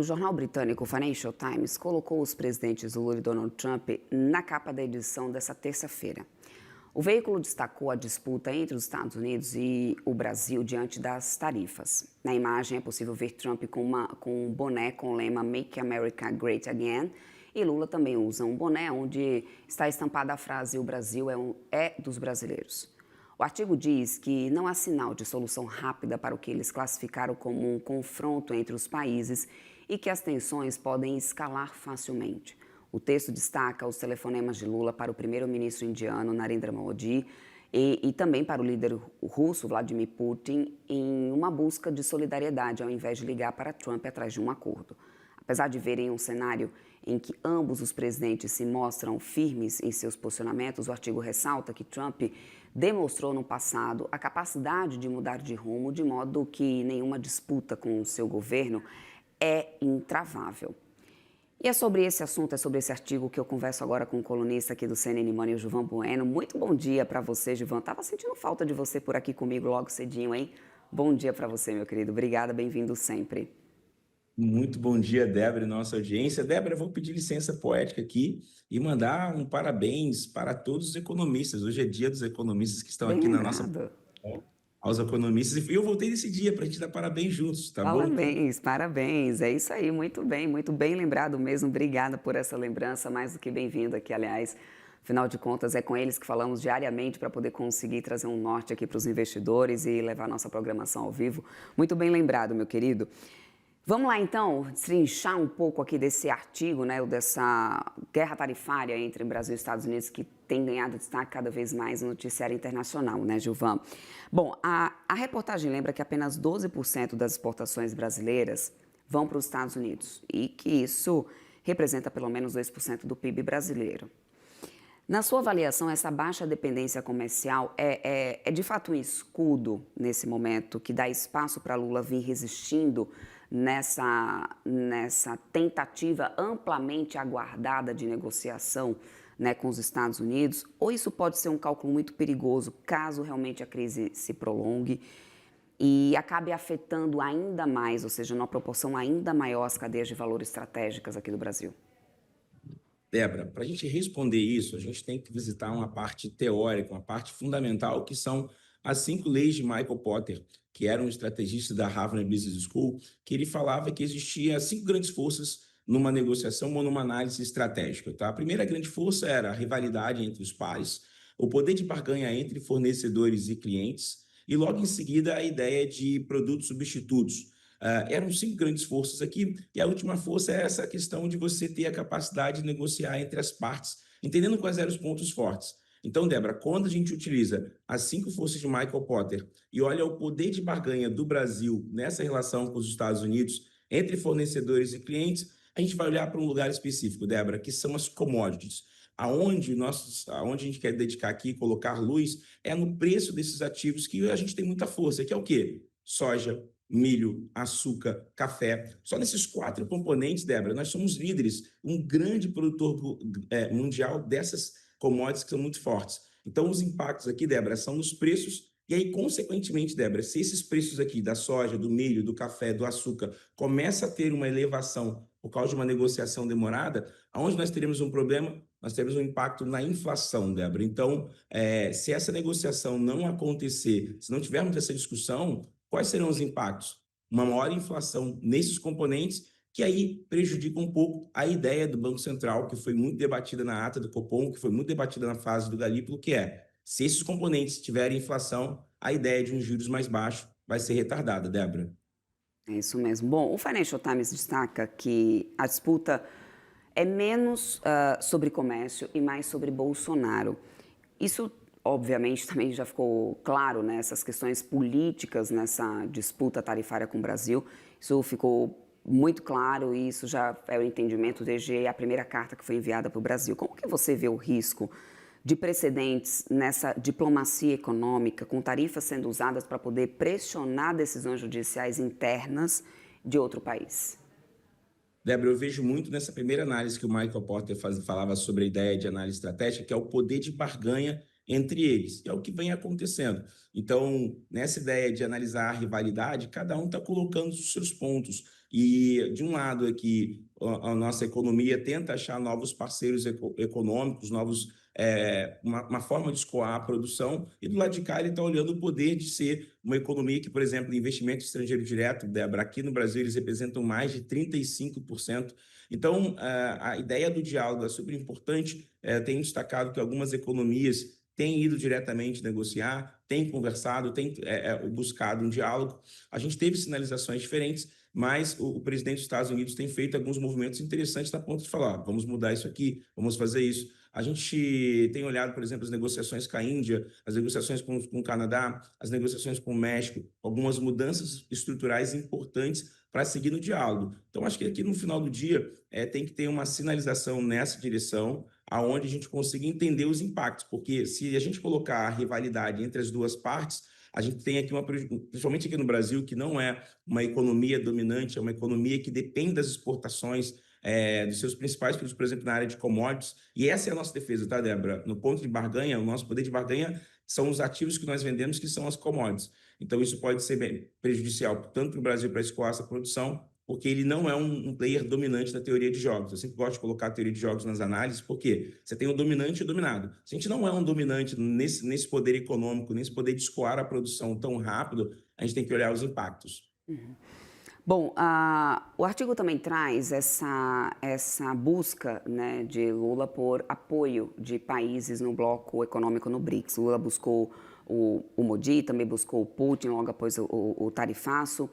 O jornal britânico Financial Times colocou os presidentes Lula e Donald Trump na capa da edição dessa terça-feira. O veículo destacou a disputa entre os Estados Unidos e o Brasil diante das tarifas. Na imagem é possível ver Trump com um boné com o lema Make America Great Again, e Lula também usa um boné onde está estampada a frase "O Brasil é dos brasileiros". O artigo diz que não há sinal de solução rápida para o que eles classificaram como um confronto entre os países e que as tensões podem escalar facilmente. O texto destaca os telefonemas de Lula para o primeiro-ministro indiano Narendra Modi e também para o líder russo Vladimir Putin em uma busca de solidariedade ao invés de ligar para Trump atrás de um acordo. Apesar de verem um cenário em que ambos os presidentes se mostram firmes em seus posicionamentos, o artigo ressalta que Trump demonstrou no passado a capacidade de mudar de rumo de modo que nenhuma disputa com o seu governo é intravável. E é sobre esse assunto, é sobre esse artigo que eu converso agora com o colunista aqui do CNN Money, o Gilvan Bueno. Muito bom dia para você, Gilvan. Estava sentindo falta de você por aqui comigo logo cedinho, hein? Bom dia para você, meu querido. Obrigada, bem-vindo sempre. Muito bom dia, Débora, e nossa audiência. Débora, eu vou pedir licença poética aqui e mandar um parabéns para todos os economistas. Hoje é dia dos economistas que estão Bem aqui na nossa lembrado. aos economistas. E eu voltei nesse dia para a gente dar parabéns juntos, tá bom? Parabéns, parabéns. É isso aí, muito bem lembrado mesmo. Obrigada por essa lembrança, mais do que bem-vindo aqui, aliás. Afinal de contas, é com eles que falamos diariamente para poder conseguir trazer um norte aqui para os investidores e levar nossa programação ao vivo. Muito bem lembrado, meu querido. Vamos lá, então, destrinchar um pouco aqui desse artigo, né, dessa guerra tarifária entre Brasil e Estados Unidos, que tem ganhado destaque cada vez mais no noticiário internacional, né, Gilvan? Bom, a reportagem lembra que apenas 12% das exportações brasileiras vão para os Estados Unidos e que isso representa pelo menos 2% do PIB brasileiro. Na sua avaliação, essa baixa dependência comercial é de fato um escudo nesse momento que dá espaço para Lula vir resistindo nessa tentativa amplamente aguardada de negociação, né, com os Estados Unidos? Ou isso pode ser um cálculo muito perigoso caso realmente a crise se prolongue e acabe afetando ainda mais, ou seja, numa proporção ainda maior, as cadeias de valor estratégicas aqui do Brasil? Débora, para a gente responder isso, a gente tem que visitar uma parte teórica, uma parte fundamental, que são as 5 leis de Michael Porter, que era um estrategista da Harvard Business School, que ele falava que existia 5 grandes forças numa negociação ou numa análise estratégica. Tá? A primeira grande força era a rivalidade entre os pares, o poder de barganha entre fornecedores e clientes, e logo em seguida a ideia de produtos substitutos. Eram 5 grandes forças aqui, e a última força é essa questão de você ter a capacidade de negociar entre as partes, entendendo quais eram os pontos fortes. Então, Débora, quando a gente utiliza as 5 forças de Michael Porter e olha o poder de barganha do Brasil nessa relação com os Estados Unidos, entre fornecedores e clientes, a gente vai olhar para um lugar específico, Débora, que são as commodities. Aonde a gente quer dedicar aqui, colocar luz, é no preço desses ativos que a gente tem muita força, que é o quê? Soja, milho, açúcar, café. Só nesses 4 componentes, Débora, nós somos líderes, um grande produtor mundial dessas commodities que são muito fortes. Então, os impactos aqui, Débora, são nos preços e aí, consequentemente, Débora, se esses preços aqui da soja, do milho, do café, do açúcar, começa a ter uma elevação por causa de uma negociação demorada, aonde nós teremos um problema? Nós teremos um impacto na inflação, Débora. Então, se essa negociação não acontecer, se não tivermos essa discussão, quais serão os impactos? Uma maior inflação nesses componentes, que aí prejudica um pouco a ideia do Banco Central, que foi muito debatida na ata do Copom, que foi muito debatida na fase do Galípolo, que é, se esses componentes tiverem inflação, a ideia de um juros mais baixo vai ser retardada, Débora. É isso mesmo. Bom, o Financial Times destaca que a disputa é menos sobre comércio e mais sobre Bolsonaro. Isso, obviamente, também já ficou claro, né, essas questões políticas nessa disputa tarifária com o Brasil. Isso ficou muito claro e isso já é o entendimento desde a primeira carta que foi enviada para o Brasil. Como que você vê o risco de precedentes nessa diplomacia econômica, com tarifas sendo usadas para poder pressionar decisões judiciais internas de outro país? Débora, eu vejo muito nessa primeira análise que o Michael Porter falava sobre a ideia de análise estratégica, que é o poder de barganha entre eles. E é o que vem acontecendo. Então, nessa ideia de analisar a rivalidade, cada um está colocando os seus pontos. E, de um lado, aqui, a nossa economia tenta achar novos parceiros econômicos, uma forma de escoar a produção, e do lado de cá ele está olhando o poder de ser uma economia que, por exemplo, investimento estrangeiro direto, Débora, aqui no Brasil eles representam mais de 35%. Então, a ideia do diálogo é super importante. Tenho destacado que algumas economias têm ido diretamente negociar, têm conversado, têm buscado um diálogo. A gente teve sinalizações diferentes, mas o presidente dos Estados Unidos tem feito alguns movimentos interessantes na ponta de falar, vamos mudar isso aqui, vamos fazer isso. A gente tem olhado, por exemplo, as negociações com a Índia, as negociações com o Canadá, as negociações com o México, algumas mudanças estruturais importantes para seguir no diálogo. Então, acho que aqui no final do dia tem que ter uma sinalização nessa direção, aonde a gente consiga entender os impactos, porque se a gente colocar a rivalidade entre as duas partes, a gente tem aqui principalmente aqui no Brasil, que não é uma economia dominante, é uma economia que depende das exportações dos seus principais produtos, por exemplo, na área de commodities, e essa é a nossa defesa, tá, Débora? No ponto de barganha, o nosso poder de barganha são os ativos que nós vendemos, que são as commodities. Então, isso pode ser bem prejudicial tanto para o Brasil para escoar essa produção, porque ele não é um player dominante da teoria de jogos. Eu sempre gosto de colocar a teoria de jogos nas análises, porque você tem o dominante e o dominado. Se a gente não é um dominante nesse poder econômico, nesse poder de escoar a produção tão rápido, a gente tem que olhar os impactos. Uhum. Bom, o artigo também traz essa busca, né, de Lula por apoio de países no bloco econômico no BRICS. Lula buscou o Modi, também buscou o Putin, logo após o tarifaço.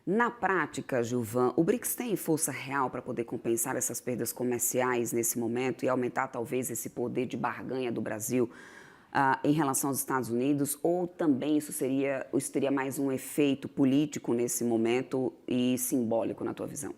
Na prática, Gilvan, o BRICS tem força real para poder compensar essas perdas comerciais nesse momento e aumentar talvez esse poder de barganha do Brasil em relação aos Estados Unidos, ou também isso teria mais um efeito político nesse momento e simbólico, na tua visão?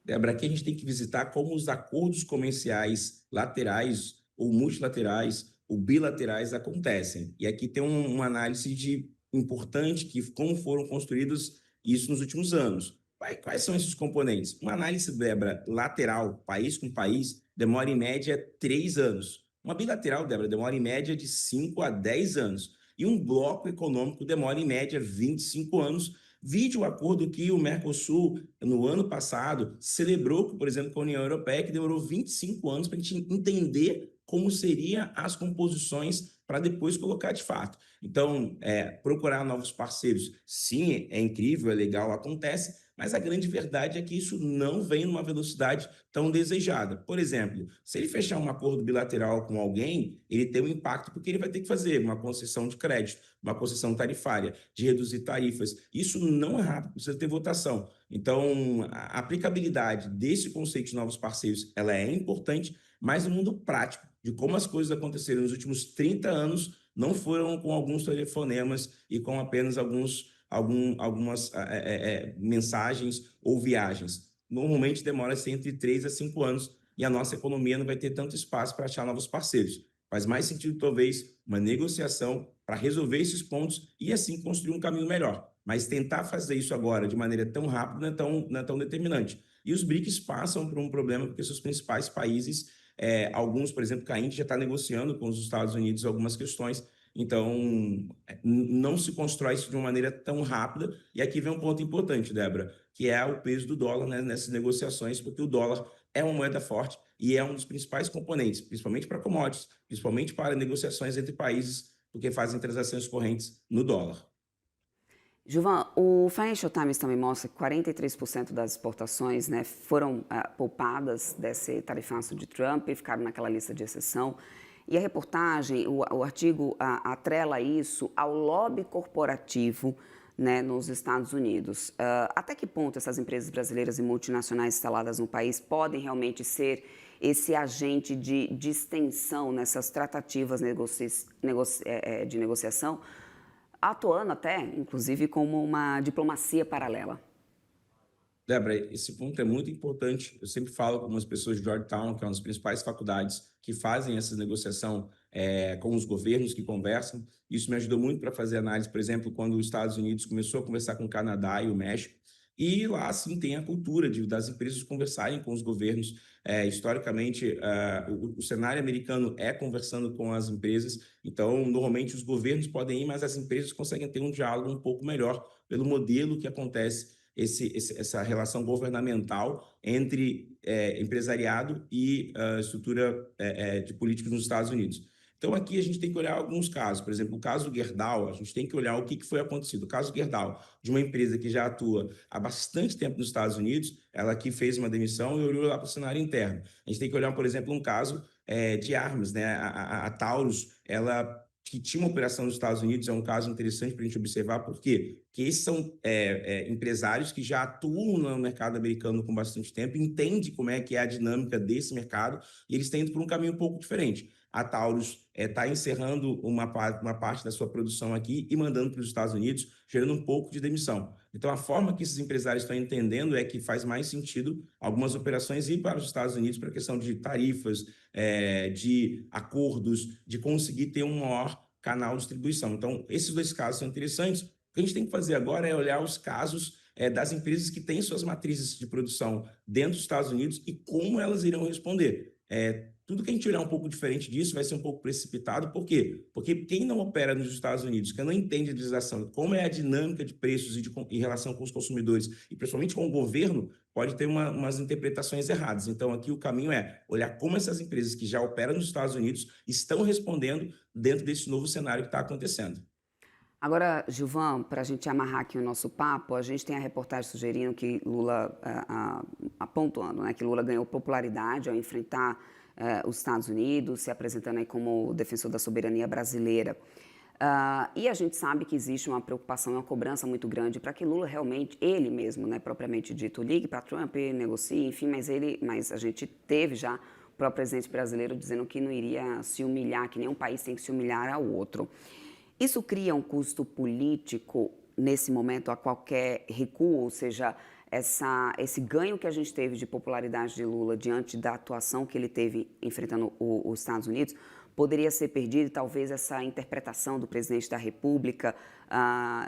Débora, aqui a gente tem que visitar como os acordos comerciais laterais ou multilaterais ou bilaterais acontecem. E aqui tem uma análise importante que como foram construídos isso nos últimos anos. Quais são esses componentes? Uma análise, Débora, lateral, país com país, demora em média 3 anos. Uma bilateral, Débora, demora em média de 5 a 10 anos. E um bloco econômico demora em média 25 anos. Vide o acordo que o Mercosul, no ano passado, celebrou, por exemplo, com a União Europeia, que demorou 25 anos para a gente entender como seriam as composições para depois colocar de fato. Então, procurar novos parceiros, sim, é incrível, é legal, acontece, mas a grande verdade é que isso não vem numa velocidade tão desejada. Por exemplo, se ele fechar um acordo bilateral com alguém, ele tem um impacto porque ele vai ter que fazer uma concessão de crédito, uma concessão tarifária, de reduzir tarifas. Isso não é rápido, precisa ter votação. Então, a aplicabilidade desse conceito de novos parceiros, ela é importante, mas no mundo prático, de como as coisas aconteceram nos últimos 30 anos, não foram com alguns telefonemas e com apenas algumas mensagens ou viagens. Normalmente demora-se entre 3 a 5 anos e a nossa economia não vai ter tanto espaço para achar novos parceiros. Faz mais sentido, talvez, uma negociação para resolver esses pontos e assim construir um caminho melhor. Mas tentar fazer isso agora de maneira tão rápida não é tão determinante. E os BRICS passam por um problema porque seus principais países, alguns, por exemplo, a Índia já está negociando com os Estados Unidos algumas questões. Então, não se constrói isso de uma maneira tão rápida. E aqui vem um ponto importante, Débora, que é o peso do dólar, né, nessas negociações, porque o dólar é uma moeda forte e é um dos principais componentes, principalmente para commodities, principalmente para negociações entre países, porque fazem transações correntes no dólar. Gilvan, o Financial Times também mostra que 43% das exportações, né, foram poupadas desse tarifaço de Trump e ficaram naquela lista de exceção. E a reportagem, o artigo atrela isso ao lobby corporativo, né, nos Estados Unidos. Até que ponto essas empresas brasileiras e multinacionais instaladas no país podem realmente ser esse agente de extensão nessas tratativas de negociação, atuando até, inclusive, como uma diplomacia paralela? Débora, esse ponto é muito importante. Eu sempre falo com umas pessoas de Georgetown, que é uma das principais faculdades que fazem essa negociação com os governos que conversam. Isso me ajudou muito para fazer análise, por exemplo, quando os Estados Unidos começou a conversar com o Canadá e o México. E lá, sim, tem a cultura das empresas conversarem com os governos. Historicamente, o cenário americano é conversando com as empresas. Então, normalmente, os governos podem ir, mas as empresas conseguem ter um diálogo um pouco melhor pelo modelo que acontece essa relação governamental entre empresariado e estrutura de políticos nos Estados Unidos. Então, aqui a gente tem que olhar alguns casos. Por exemplo, o caso Gerdau, a gente tem que olhar o que foi acontecido. O caso Gerdau, de uma empresa que já atua há bastante tempo nos Estados Unidos, ela aqui fez uma demissão e olhou lá para o cenário interno. A gente tem que olhar, por exemplo, um caso de armas, né? A Taurus, ela que tinha uma operação nos Estados Unidos, é um caso interessante para a gente observar, por quê? Porque esses são empresários que já atuam no mercado americano com bastante tempo, entendem como é que é a dinâmica desse mercado, e eles têm ido por um caminho um pouco diferente. A Taurus está encerrando uma parte da sua produção aqui e mandando para os Estados Unidos, gerando um pouco de demissão. Então, a forma que esses empresários estão entendendo é que faz mais sentido algumas operações ir para os Estados Unidos para a questão de tarifas, de acordos, de conseguir ter um maior canal de distribuição. Então, esses dois casos são interessantes. O que a gente tem que fazer agora é olhar os casos das empresas que têm suas matrizes de produção dentro dos Estados Unidos e como elas irão responder. Tudo que a gente olhar um pouco diferente disso vai ser um pouco precipitado. Por quê? Porque quem não opera nos Estados Unidos, quem não entende a legislação, como é a dinâmica de preços em relação com os consumidores, e principalmente com o governo, pode ter umas interpretações erradas. Então, aqui o caminho é olhar como essas empresas que já operam nos Estados Unidos estão respondendo dentro desse novo cenário que está acontecendo. Agora, Gilvan, para a gente amarrar aqui o nosso papo, a gente tem a reportagem sugerindo que Lula, apontando, né, que Lula ganhou popularidade ao enfrentar os Estados Unidos, se apresentando aí como defensor da soberania brasileira. E a gente sabe que existe uma preocupação e uma cobrança muito grande para que Lula realmente, ele mesmo, né, propriamente dito, ligue para Trump, negocie, enfim, mas a gente teve já o próprio presidente brasileiro dizendo que não iria se humilhar, que nenhum país tem que se humilhar ao outro. Isso cria um custo político nesse momento a qualquer recuo, ou seja, esse ganho que a gente teve de popularidade de Lula diante da atuação que ele teve enfrentando os Estados Unidos, poderia ser perdido, talvez essa interpretação do presidente da República,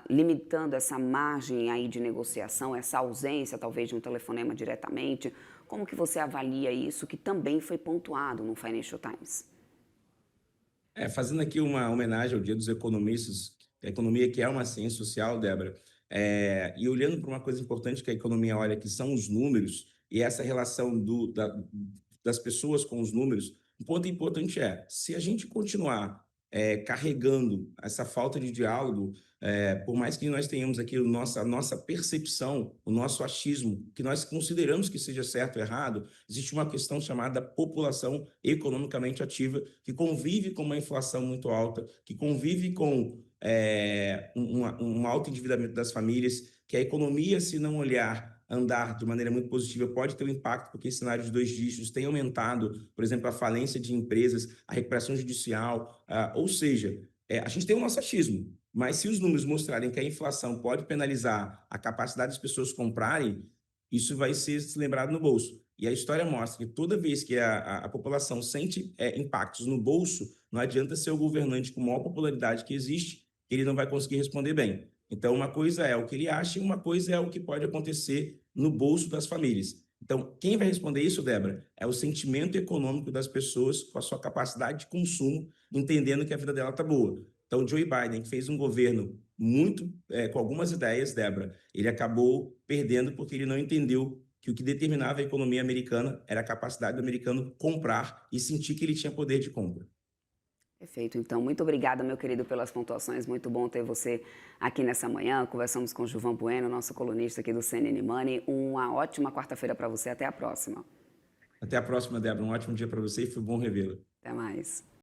limitando essa margem aí de negociação, essa ausência talvez de um telefonema diretamente. Como que você avalia isso, que também foi pontuado no Financial Times? Fazendo aqui uma homenagem ao Dia dos Economistas, a economia que é uma ciência social, Débora, e olhando para uma coisa importante que a economia olha, que são os números, e essa relação das pessoas com os números, um ponto importante se a gente continuar carregando essa falta de diálogo, por mais que nós tenhamos aqui a nossa percepção, o nosso achismo, que nós consideramos que seja certo ou errado, existe uma questão chamada população economicamente ativa, que convive com uma inflação muito alta, que convive com um alto endividamento das famílias, que a economia, se não olhar andar de maneira muito positiva, pode ter um impacto, porque esse cenário de dois dígitos tem aumentado, por exemplo, a falência de empresas, a recuperação judicial, ou seja, a gente tem o nosso achismo, mas se os números mostrarem que a inflação pode penalizar a capacidade das pessoas comprarem, isso vai ser lembrado no bolso. E a história mostra que toda vez que a população sente impactos no bolso, não adianta ser o governante com maior popularidade que existe, que ele não vai conseguir responder bem. Então, uma coisa é o que ele acha e uma coisa é o que pode acontecer no bolso das famílias. Então, quem vai responder isso, Débora, é o sentimento econômico das pessoas com a sua capacidade de consumo, entendendo que a vida dela está boa. Então, o Joe Biden, que fez um governo muito com algumas ideias, Débora, ele acabou perdendo porque ele não entendeu que o que determinava a economia americana era a capacidade do americano comprar e sentir que ele tinha poder de compra. Perfeito. Então, muito obrigada, meu querido, pelas pontuações. Muito bom ter você aqui nessa manhã. Conversamos com o Gilvan Bueno, nosso colunista aqui do CNN Money. Uma ótima quarta-feira para você. Até a próxima. Até a próxima, Débora. Um ótimo dia para você e foi bom revê-la. Até mais.